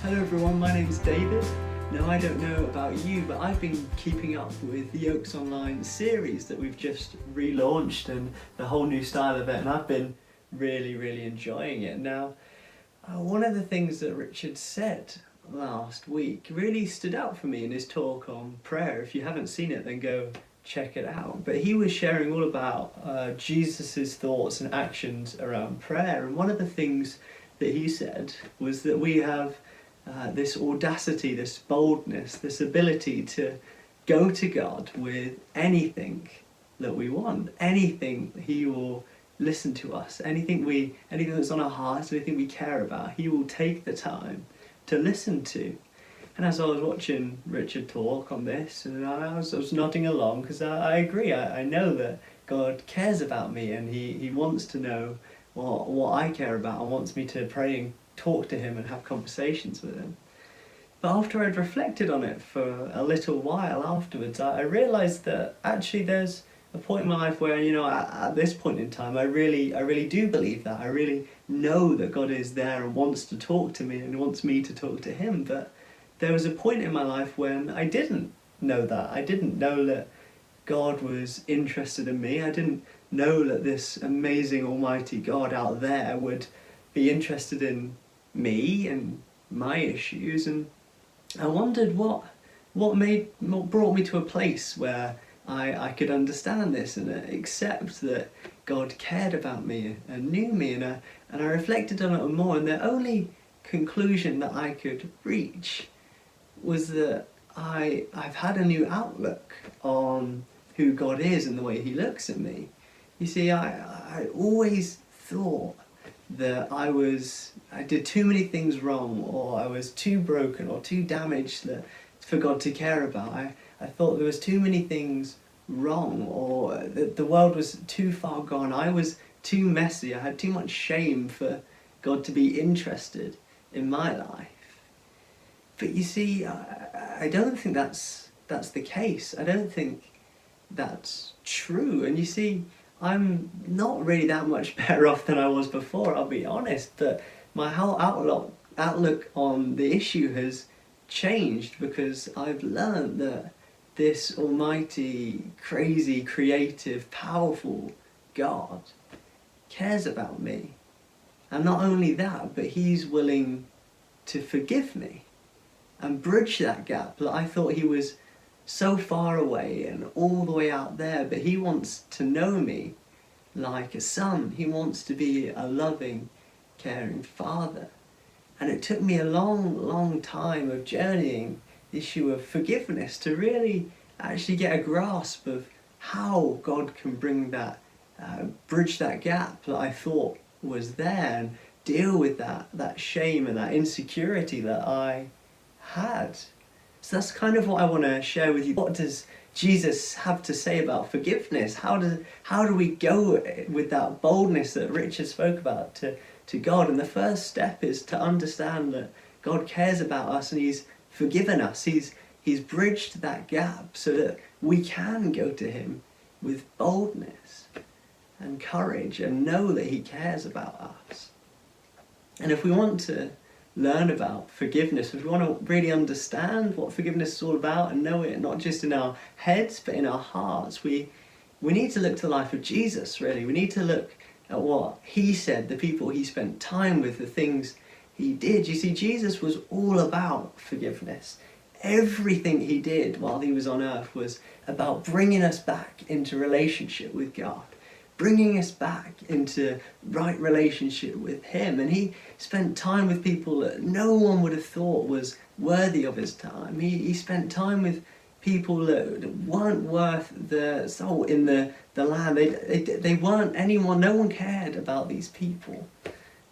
Hello everyone, my name's David. Now I don't know about you, but I've been keeping up with the Oaks Online series that we've just relaunched and the whole new style of it, and I've been really enjoying it. Now, one of the things that Richard said last week really stood out for me in his talk on prayer. If you haven't seen it, then go check it out. But he was sharing all about Jesus's thoughts and actions around prayer, and one of the things that he said was that we have this audacity, this boldness, this ability to go to God with anything that we want, anything He will listen to us, anything that's on our hearts, anything we care about, He will take the time to listen to. And as I was watching Richard talk on this, and I was nodding along because I agree. I know that God cares about me, and He wants to know what I care about, and wants me to pray and talk to Him and have conversations with Him. But after I'd reflected on it for a little while afterwards, I realised that actually there's a point in my life where, at this point in time, I really do believe that. I really know that God is there and wants to talk to me and wants me to talk to Him. But there was a point in my life when I didn't know that. I didn't know that God was interested in me. I didn't know that this amazing almighty God out there would be interested in me and my issues, and I wondered what brought me to a place where I could understand this and accept that God cared about me and knew me, and I reflected on it more, and the only conclusion that I could reach was that I've had a new outlook on who God is and the way He looks at me. You see, I always thought that I did too many things wrong, or I was too broken or too damaged for God to care about. I thought there was too many things wrong, or that the world was too far gone. I was too messy. I had too much shame for God to be interested in my life. But you see, I don't think that's the case. I don't think that's true. And you see, I'm not really that much better off than I was before, I'll be honest, but my whole outlook on the issue has changed because I've learned that this almighty, crazy, creative, powerful God cares about me. And not only that, but He's willing to forgive me and bridge that gap that I thought He was so far away and all the way out there, but He wants to know me like a son. He wants to be a loving, caring father. And it took me a long time of journeying the issue of forgiveness to really actually get a grasp of how God can bring that, bridge that gap that I thought was there, and deal with that shame and that insecurity that I had. So that's kind of what I want to share with you. What does Jesus have to say about forgiveness? How do we go with that boldness that Richard spoke about to God? And the first step is to understand that God cares about us and He's forgiven us. He's bridged that gap so that we can go to Him with boldness and courage and know that He cares about us. And if we want to learn about forgiveness, if we want to really understand what forgiveness is all about and know it not just in our heads but in our hearts, we need to look to the life of Jesus, really. We need to look at what He said, the people He spent time with, the things He did. You see, Jesus was all about forgiveness. Everything He did while He was on earth was about bringing us back into relationship with God, bringing us back into right relationship with Him. And He spent time with people that no one would have thought was worthy of His time. He spent time with people that weren't worth the salt in the land. They weren't anyone. No one cared about these people.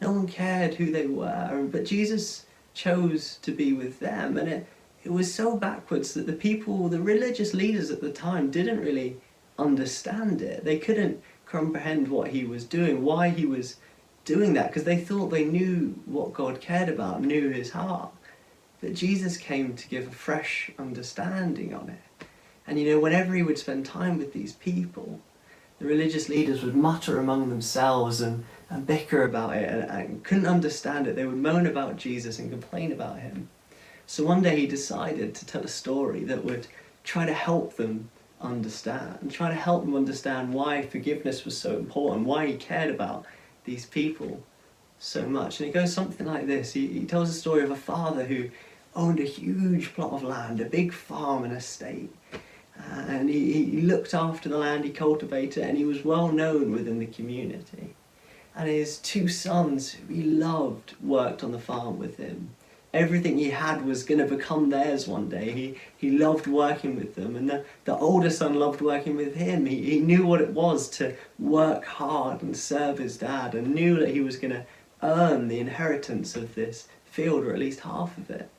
No one cared who they were. But Jesus chose to be with them. And it was so backwards that the religious leaders at the time didn't really understand it. They couldn't comprehend what He was doing, why He was doing that, because they thought they knew what God cared about, knew His heart. But Jesus came to give a fresh understanding on it. And whenever He would spend time with these people, the religious leaders would mutter among themselves and and bicker about it and couldn't understand it. They would moan about Jesus and complain about him. So one day he decided to tell a story that would try to help them understand, and try to help them understand why forgiveness was so important, why he cared about these people so much. And it goes something like this. He tells a story of a father who owned a huge plot of land, a big farm and estate. And he looked after the land, he cultivated it, and he was well known within the community. And his two sons, who he loved, worked on the farm with him. Everything he had was going to become theirs one day. He loved working with them, and the older son loved working with him. He knew what it was to work hard and serve his dad, and knew that he was going to earn the inheritance of this field, or at least half of it.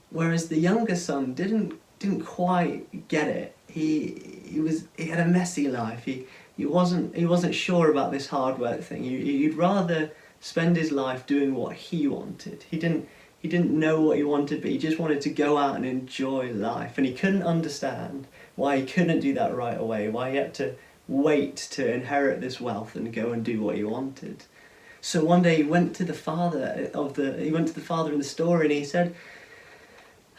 Whereas the younger son didn't quite get it. He had a messy life. He wasn't sure about this hard work thing. He'd rather spend his life doing what he wanted. He didn't know what he wanted, but he just wanted to go out and enjoy life. And he couldn't understand why he couldn't do that right away, why he had to wait to inherit this wealth and go and do what he wanted. So one day he went to the father in the story, and he said,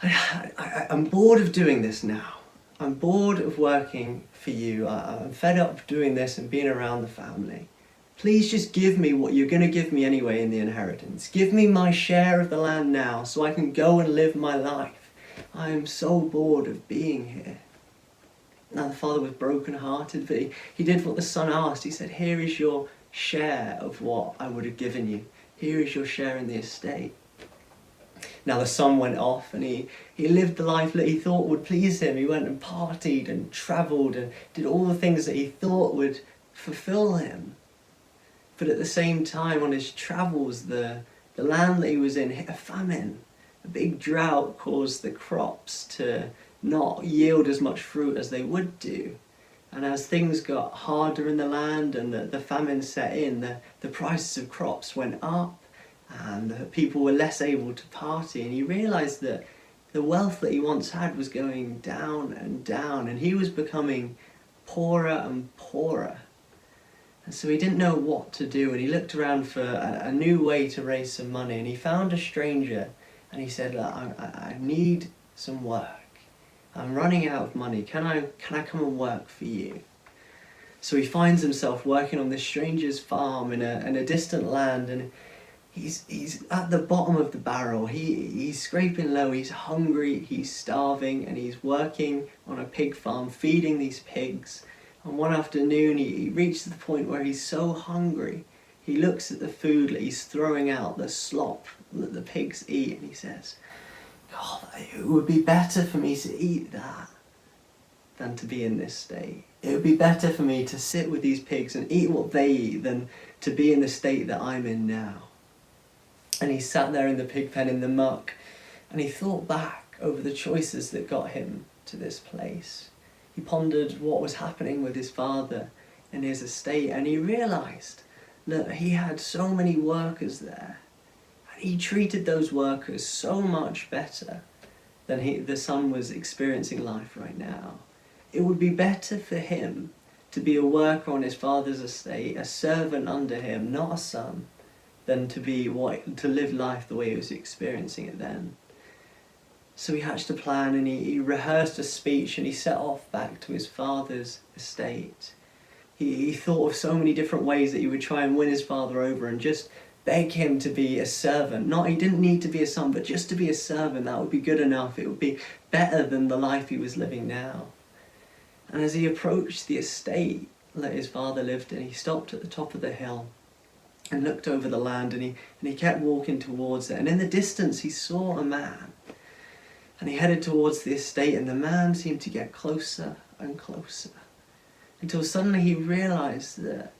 I'm bored of doing this now. I'm bored of working for you. I'm fed up doing this and being around the family. Please just give me what you're going to give me anyway in the inheritance. Give me my share of the land now so I can go and live my life. I am so bored of being here. Now the father was broken-hearted, but he did what the son asked. He said, here is your share of what I would have given you. Here is your share in the estate. Now the son went off, and he lived the life that he thought would please him. He went and partied and travelled and did all the things that he thought would fulfill him. But at the same time, on his travels, the land that he was in hit a famine. A big drought caused the crops to not yield as much fruit as they would do. And as things got harder in the land and the famine set in, the prices of crops went up, and the people were less able to party. And he realised that the wealth that he once had was going down and down, and he was becoming poorer and poorer. And so he didn't know what to do, and he looked around for a new way to raise some money, and he found a stranger, and he said, I need some work. I'm running out of money. Can I come and work for you? So he finds himself working on this stranger's farm in a distant land, and he's at the bottom of the barrel. He's scraping low, he's hungry, he's starving, and he's working on a pig farm, feeding these pigs. And one afternoon he reached the point where he's so hungry, he looks at the food that he's throwing out, the slop that the pigs eat, and he says, God, it would be better for me to eat that than to be in this state. It would be better for me to sit with these pigs and eat what they eat than to be in the state that I'm in now. And he sat there in the pig pen in the muck, and he thought back over the choices that got him to this place. He pondered what was happening with his father and his estate, and he realised that he had so many workers there, and he treated those workers so much better than the son was experiencing life right now. It would be better for him to be a worker on his father's estate, a servant under him, not a son, than to live life the way he was experiencing it then. So he hatched a plan, and he rehearsed a speech, and he set off back to his father's estate. He thought of so many different ways that he would try and win his father over and just beg him to be a servant. He didn't need to be a son, but just to be a servant, that would be good enough. It would be better than the life he was living now. And as he approached the estate that his father lived in, he stopped at the top of the hill and looked over the land, and he kept walking towards it. And in the distance he saw a man. And he headed towards the estate, and the man seemed to get closer and closer, until suddenly he realised that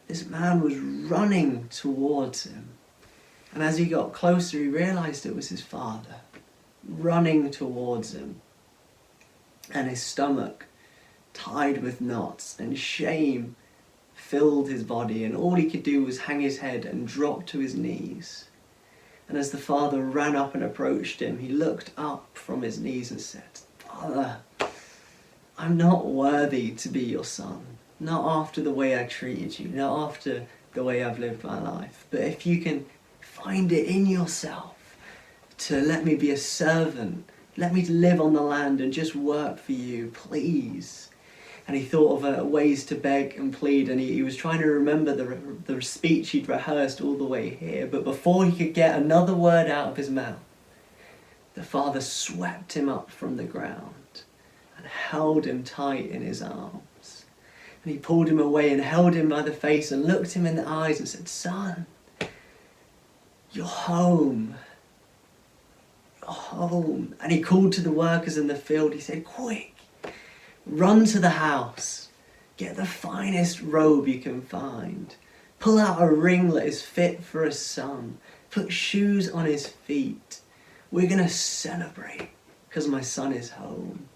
this man was running towards him. And as he got closer, he realised it was his father, running towards him. And his stomach, tied with knots, and shame filled his body, and all he could do was hang his head and drop to his knees. And as the father ran up and approached him, he looked up from his knees and said, Father, I'm not worthy to be your son. Not after the way I treated you, not after the way I've lived my life. But if you can find it in yourself to let me be a servant, let me live on the land and just work for you, please. And he thought of ways to beg and plead, and he was trying to remember the speech he'd rehearsed all the way here. But before he could get another word out of his mouth, the father swept him up from the ground and held him tight in his arms. And he pulled him away and held him by the face and looked him in the eyes and said, "Son, you're home. You're home." And he called to the workers in the field. He said, "Quick, run to the house. Get the finest robe you can find. Pull out a ring that is fit for a son. Put shoes on his feet. We're going to celebrate because my son is home.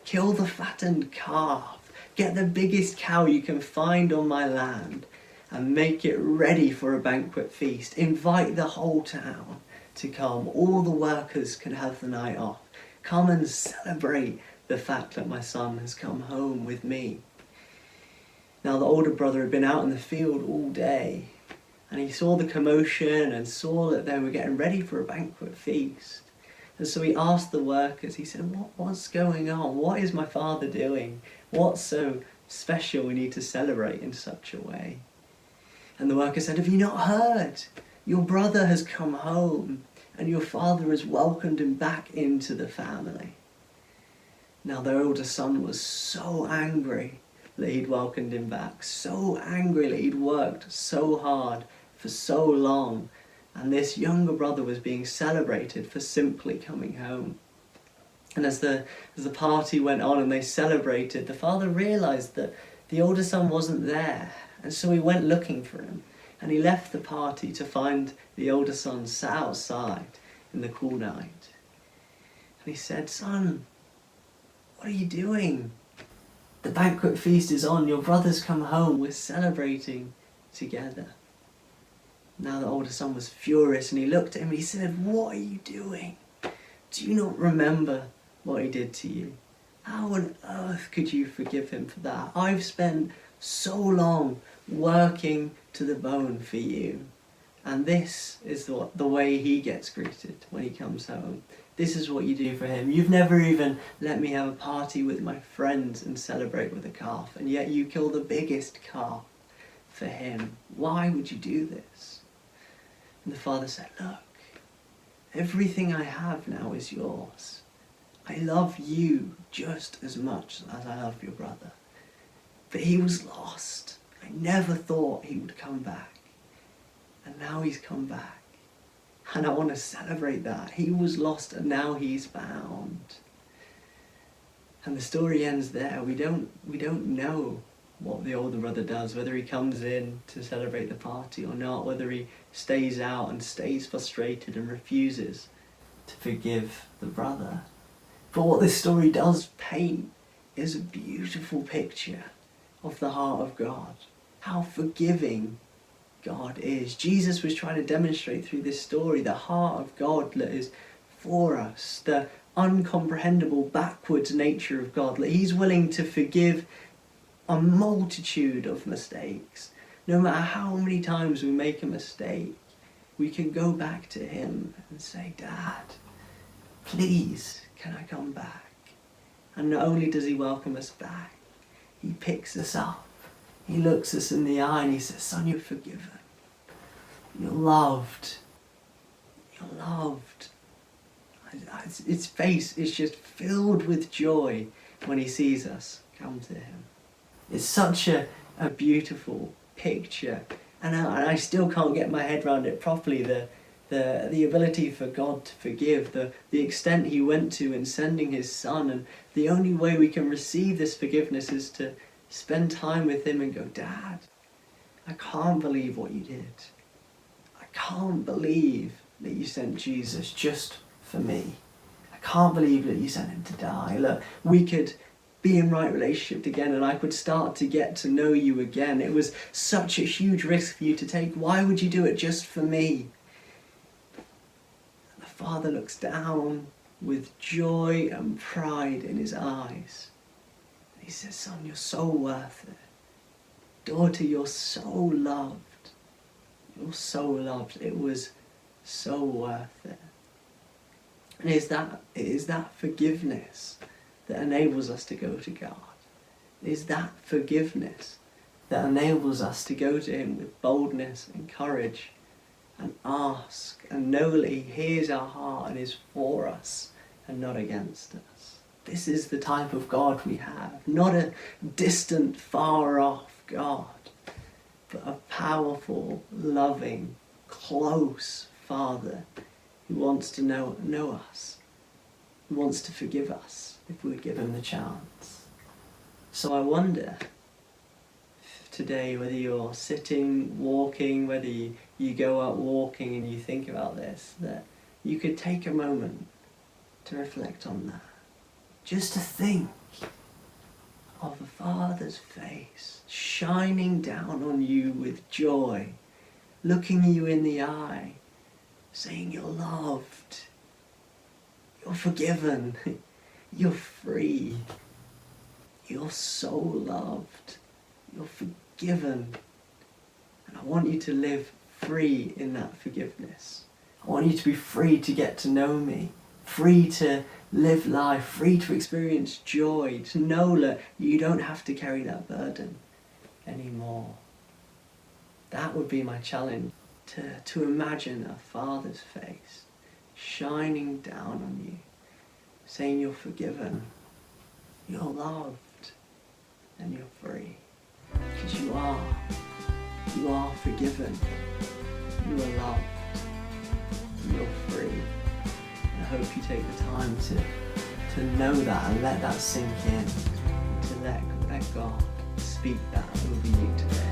Kill the fattened calf. Get the biggest cow you can find on my land and make it ready for a banquet feast. Invite the whole town to come. All the workers can have the night off. Come and celebrate the fact that my son has come home with me." Now the older brother had been out in the field all day, and he saw the commotion and saw that they were getting ready for a banquet feast. And so he asked the workers, he said, what's going on? What is my father doing? What's so special we need to celebrate in such a way? And the worker said, "Have you not heard? Your brother has come home and your father has welcomed him back into the family." Now their older son was so angry that he'd welcomed him back, so angry that he'd worked so hard for so long, and this younger brother was being celebrated for simply coming home. And as the party went on and they celebrated, the father realised that the older son wasn't there, and so he went looking for him, and he left the party to find the older son sat outside in the cool night. And he said, "Son, what are you doing? The banquet feast is on, your brother's come home, we're celebrating together." Now the older son was furious and he looked at him and he said, "What are you doing? Do you not remember what he did to you? How on earth could you forgive him for that? I've spent so long working to the bone for you." And this is the way he gets greeted when he comes home. This is what you do for him. You've never even let me have a party with my friends and celebrate with a calf, and yet you kill the biggest calf for him. Why would you do this? And the father said, "Look, everything I have now is yours. I love you just as much as I love your brother. But he was lost. I never thought he would come back. And now he's come back. And I want to celebrate that. He was lost and now he's found." And the story ends there. We don't know what the older brother does, whether he comes in to celebrate the party or not, whether he stays out and stays frustrated and refuses to forgive the brother. But what this story does paint is a beautiful picture of the heart of God, how forgiving God is. Jesus was trying to demonstrate through this story the heart of God that is for us, the uncomprehendable backwards nature of God, that he's willing to forgive a multitude of mistakes. No matter how many times we make a mistake, we can go back to him and say, "Dad, please, can I come back?" And not only does he welcome us back, he picks us up, he looks us in the eye and he says, "Son, you're forgiven. You're loved. You're loved." His face is just filled with joy when he sees us come to him. It's such a beautiful picture, and I still can't get my head around it properly, the ability for God to forgive, the extent he went to in sending his son, and the only way we can receive this forgiveness is to spend time with him and go, "Dad, I can't believe what you did. I can't believe that you sent Jesus just for me. I can't believe that you sent him to die. Look, we could be in right relationship again and I could start to get to know you again. It was such a huge risk for you to take. Why would you do it just for me?" And the father looks down with joy and pride in his eyes. And he says, "Son, you're so worth it. Daughter, you're so loved. You're so loved. It was so worth it. And it is that forgiveness that enables us to go to God. It is that forgiveness that enables us to go to him with boldness and courage and ask and know that he hears our heart and is for us and not against us. This is the type of God we have. Not a distant, far off God, but a powerful, loving, close Father who wants to know us, who wants to forgive us if we give him the chance. So I wonder today whether you're sitting, walking, whether you go out walking and you think about this, that you could take a moment to reflect on that. Just to think of the Father's face shining down on you with joy, looking you in the eye, saying you're loved, you're forgiven, you're free, you're so loved, you're forgiven. And I want you to live free in that forgiveness. I want you to be free to get to know me, free to live life, free to experience joy, to know that you don't have to carry that burden anymore. That would be my challenge, to imagine a Father's face shining down on you, saying you're forgiven, you're loved, and you're free. Because you are forgiven, you are loved, you're free. And I hope you take the time to know that and let that sink in, to let God speak that over you today.